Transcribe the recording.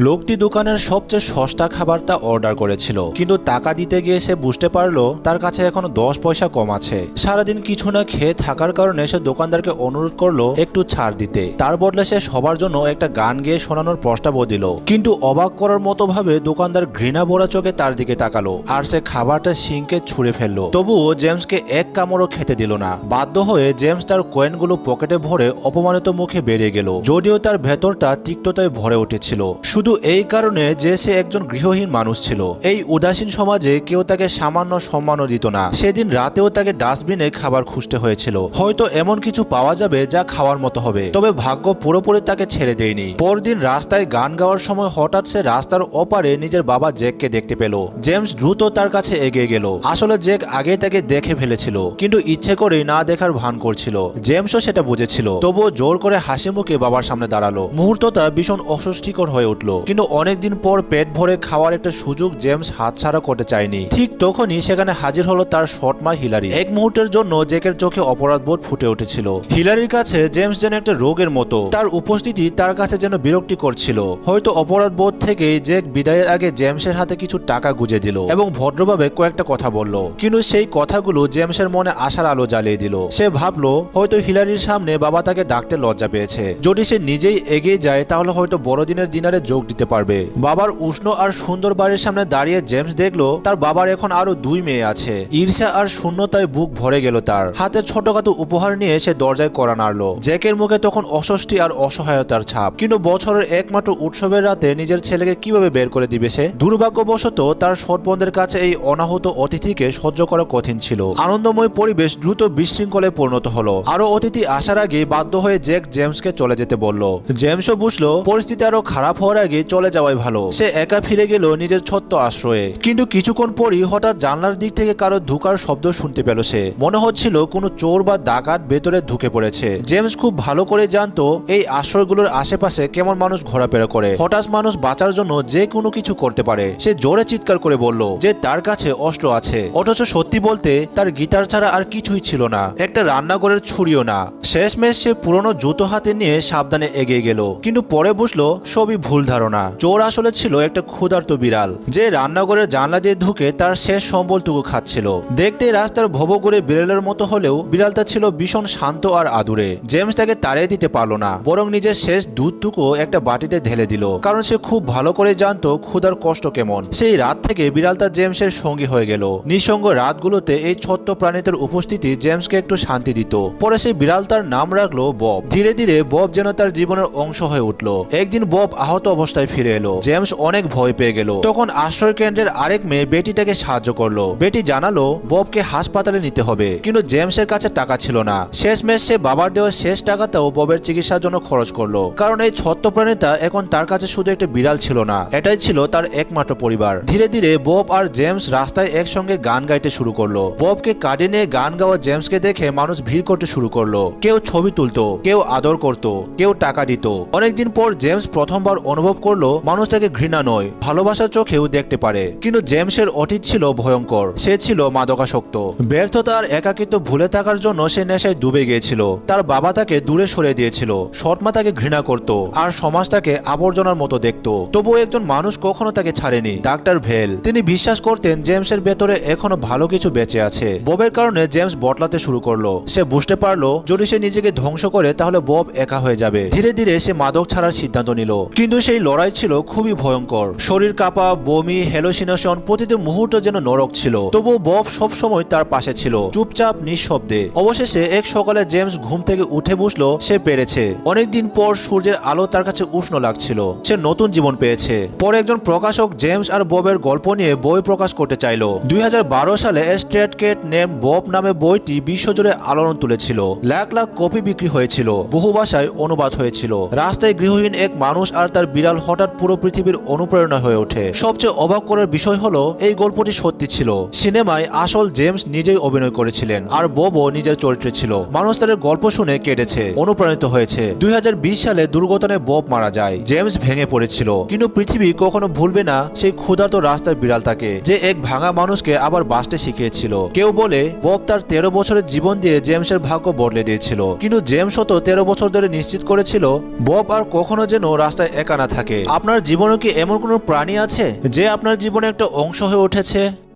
লোকটি দোকানের সবচেয়ে সস্তা খাবারটা অর্ডার করেছিল, কিন্তু টাকা দিতে গিয়ে সে বুঝতে পারলো তার কাছে এখনো 10 পয়সা কম আছে। সারাদিন কিছু না খেয়ে থাকার কারণে সে দোকানদারকে অনুরোধ করলো একটু ছাড় দিতে। তার বদলে সে সবার জন্য একটা গান গেয়ে শোনানোর প্রস্তাবও দিল, কিন্তু অবাক করার মতো ভাবে দোকানদার ঘৃণা ভরা চোখে তার দিকে তাকালো আর সে খাবারটা সিঙ্কে ছুঁড়ে ফেললো। তবুও জেমসকে এক কামড়ও খেতে দিল না। বাধ্য হয়ে জেমস তার কয়েনগুলো পকেটে ভরে অপমানিত মুখে বেরিয়ে গেল, যদিও তার ভেতরটা তিক্ততায় ভরে উঠেছিল, শুধু এই কারণে যে সে একজন গৃহহীন মানুষ ছিল। এই উদাসীন সমাজে কেউ তাকে সামান্য সম্মানও দিত না। সেদিন রাতেও তাকে ডাস্টবিনে খাবার খুঁজতে হয়েছিল, হয়তো এমন কিছু পাওয়া যাবে যা খাওয়ার মতো হবে। তবে ভাগ্য পুরোপুরি তাকে ছেড়ে দেয়নি। পরদিন রাস্তায় গান গাওয়ার সময় হঠাৎ সে রাস্তার ওপারে নিজের বাবা জ্যাককে দেখতে পেল। জেমস দ্রুত তার কাছে এগিয়ে গেল। আসলে জ্যাক আগে তাকে দেখে ফেলেছিল, কিন্তু ইচ্ছে করেই না দেখার ভান করছিল। জেমসও সেটা বুঝেছিল, তবুও জোর করে হাসি মুখে বাবার সামনে দাঁড়ালো। মুহূর্তটা ভীষণ অস্বস্তিকর হয়ে উঠল, কিন্তু অনেকদিন পর পেট ভরে খাওয়ার একটা সুযোগ জেমস হাতছাড়া করতে চায়নি। ঠিক তখনই সেখানে হাজির হলো তার সৎ মা হিলারি। এক মুহূর্তের জন্য জ্যাকের চোখে অপরাধবোধ ফুটে উঠেছিল। হিলারির কাছে জেমস যেন একটা রোগের মতো, তার উপস্থিতি তার কাছে যেন বিরক্তি করছিল। হয়তো অপরাধবোধ থেকেই জ্যাক বিদায়ের আগে জেমসের হাতে কিছু টাকা গুঁজে দিল এবং ভদ্রভাবে কয়েকটা কথা বলল, কিন্তু সেই কথাগুলো জেমসের মনে আশার আলো জ্বালিয়ে দিল। সে ভাবলো হয়তো হিলারির সামনে বাবা তাকে ডাকতে লজ্জা পেয়েছে। যদি সে নিজেই এগিয়ে যায় তাহলে হয়তো বড়দিনের ডিনারে যোগ দিতে পারবে। বাবার উষ্ণ আর সুন্দর বাড়ির সামনে দাঁড়িয়ে জেমস দেখলো তার বাবার এখন আরো 2 মেয়ে আছে। ঈর্ষা আর শূন্যতায় বুক ভরে গেল তার। হাতে ছোটখাটো উপহার নিয়ে সে দরজায় কড়া নাড়লো। জ্যাকের মুখে তখন অস্বস্তি আর অসহায়তার ছাপ। কিন্তু বছরের একমাত্র উৎসবের রাতে নিজের ছেলেকে কিভাবে বের করে দিবে সে? দুর্ভাগ্যবশত তার সৎ বোনদের কাছে এই অনাহত অতিথিকে সহ্য করা কঠিন ছিল। আনন্দময় পরিবেশ দ্রুত বিশৃঙ্খলায় পরিণত হলো। আরো অতিথি আসার আগে বাধ্য হয়ে জ্যাক জেমসকে চলে যেতে বলল। জেমসও বুঝলো পরিস্থিতি আরো খারাপ হওয়ার আগে চলে যাওয়াই ভালো। সে একা ফিরে গেল নিজের ছোট্ট আশ্রয়ে। কিন্তু কিছুক্ষণ পরই হঠাৎ জানলার দিক থেকে কারো ঢোকার শব্দ শুনতে পেল সে। মনে হচ্ছিল কোনো চোর বা ডাকাত ভেতরে ঢুকে পড়েছে। জেমস খুব ভালো করে জানতো এই আশ্রয়গুলোর আশেপাশে কেমন মানুষ ঘোরাফেরা করে। হঠাৎ মানুষ বাঁচার জন্য যে কোনো কিছু করতে পারে। সে জোরে চিৎকার করে বলল যে তার কাছে অস্ত্র আছে, অথচ সত্যি বলতে তার গিটার ছাড়া আর কিছুই ছিল না, একটা রান্নাঘরের ছুরিও না। শেষমেশ সে পুরনো জুতো হাতে নিয়ে সাবধানে এগিয়ে গেল, কিন্তু পরে বুঝলো সবই ভুল ধারণা। চোর আসলে ছিল একটা ক্ষুধার্ত বিড়াল, যে রান্নাঘরের জানলা দিয়ে ঢুকে তার শেষ সম্বলটুকু খাচ্ছিল। দেখতে রাস্তার ভবঘুরে বিড়ালের মতো হলেও বিড়ালটা ছিল ভীষণ শান্ত আর আদুরে। জেমস তাকে তাড়িয়ে দিতে পারল না, বরং নিজের শেষ দুধটুকু একটা বাটিতে ঢেলে দিল, কারণ সে খুব ভালো করে জানতো ক্ষুধার কষ্ট কেমন। সেই রাত থেকে বিড়ালটা জেমসের সঙ্গী হয়ে গেল। নিঃসঙ্গ রাতগুলোতে এই ছোট্ট প্রাণীদের উপস্থিতি জেমসকে একটু শান্তি দিত। পরে সেই বিড়ালটার নাম রাখলো বব। ধীরে ধীরে বব যেন তার জীবনের অংশ হয়ে উঠল। একদিন বব আহত অবস্থায় ফিরে এলো। জেমস অনেক ভয় পেয়ে গেল। তখন আশ্রয় কেন্দ্রের আরেক মেয়ে বেটিটাকে সাহায্য করলো। বেটি জানালো ববকে হাসপাতালে নিতে হবে, কিন্তু জেমসের কাছে টাকা ছিল না। শেষমেশ সে বাবার দেওয়া শেষ টাকাটাও ববের চিকিৎসার জন্য খরচ করলো, কারণ এই ছোট্ট প্রাণীটা এখন তার কাছে শুধু একটা বিড়াল ছিল না, এটাই ছিল তার একমাত্র পরিবার। ধীরে ধীরে বব আর জেমস রাস্তায় একসঙ্গে গান গাইতে শুরু করলো। ববকে কাঁধে নিয়ে গান গাওয়া জেমসকে দেখে মানুষ ভিড় করতে শুরু করলো। কেউ ছবি তুলতো, কেউ আদর করত, কেউ টাকা দিত। অনেকদিন পর জেমস প্রথমবার অনুভব করলো মানুষ তাকে ঘৃণা নয়, ভালোবাসার চোখেও দেখতে পারে। কিন্তু জেমসের অতীত ছিল ভয়ঙ্কর। সে ছিল মাদকাসক্ত। ব্যর্থতা আর একাকিত্ব ভুলে থাকার জন্য সে নেশায় ডুবে গিয়েছিল। তার বাবা তাকে দূরে সরিয়ে দিয়েছিল, সৎমা তাকে ঘৃণা করত, আর সমাজ তাকে আবর্জনার মতো দেখত। তবুও একজন মানুষ কখনো তাকে ছাড়েনি, ডাক্তার ভেল। তিনি বিশ্বাস করতেন জেমসের ভেতরে এখনো ভালো কিছু বেঁচে আছে। ববের কারণে জেমস বদলাতে শুরু করলো। সে বুঝতে পারলো যদি সে নিজেকে ধ্বংস করে তাহলে বব একা হয়ে যাবে। ধীরে ধীরে সে মাদক ছাড়ার সিদ্ধান্ত নিল, কিন্তু সেই লড়াই ছিল খুবই ভয়ঙ্কর। শরীর কাঁপা, বমি, হ্যালুসিনেশন, প্রতিটি মুহূর্ত যেন নরক ছিল। তবুও বব সবসময় তার পাশে ছিল, চুপচাপ নিঃশব্দে। অবশেষে এক সকালে জেমস ঘুম থেকে উঠে বুঝলো সে পেরেছে। অনেকদিন পর সূর্যের আলো তার কাছে উষ্ণ লাগছিল। সে নতুন জীবন পেয়েছে। পরে একজন প্রকাশক জেমস আর ববের গল্প নিয়ে বই প্রকাশ করতে চাইল। 2012 সালে এ স্ট্রেট ক্যাট নেম বব নামে বইটি বিশ্বজুড়ে আলোড়ন তুলেছিল। লাখ লাখ কপি বিক্রি হয়েছিল, বহু ভাষায় অনুবাদ হয়েছিল। রাস্তায় গৃহহীন এক মানুষ আর তার বিড়াল হঠাৎ পুরো পৃথিবীর অনুপ্রেরণা হয়ে ওঠে। সবচেয়ে অবাক করার বিষয় হলো এই গল্পটি সত্যি ছিল। সিনেমায় আসল জেমস নিজেই অভিনয় করেছিলেন, আর ববও নিজের চরিত্রে ছিল। মানুষ তাদের গল্প শুনে কেটেছে, অনুপ্রাণিত হয়েছে। 2020 সালে দুর্ঘটনায় বব মারা যায়। জেমস ভেঙে পড়েছিল, কিন্তু পৃথিবী কখনো ভুলবে না সেই ক্ষুধার্ত রাস্তার বিড়ালটাকে, যে এক ভাঙা মানুষকে আবার বাঁচতে শিখিয়েছিল। কেউ বলে বব তার 13 বছরের জীবন দিয়ে জেমসের ভাগ্য বদলে দিয়েছিল, কিন্তু জেমসও তো 13 বছর ধরে নিশ্চিত করেছিল বব আর কখনো যেন রাস্তায় একা না থাকে। থাকে। আপনার জীবনে কি এমন কোনো প্রাণী আছে যে আপনার জীবনে একটা অংশ হয়ে উঠেছে?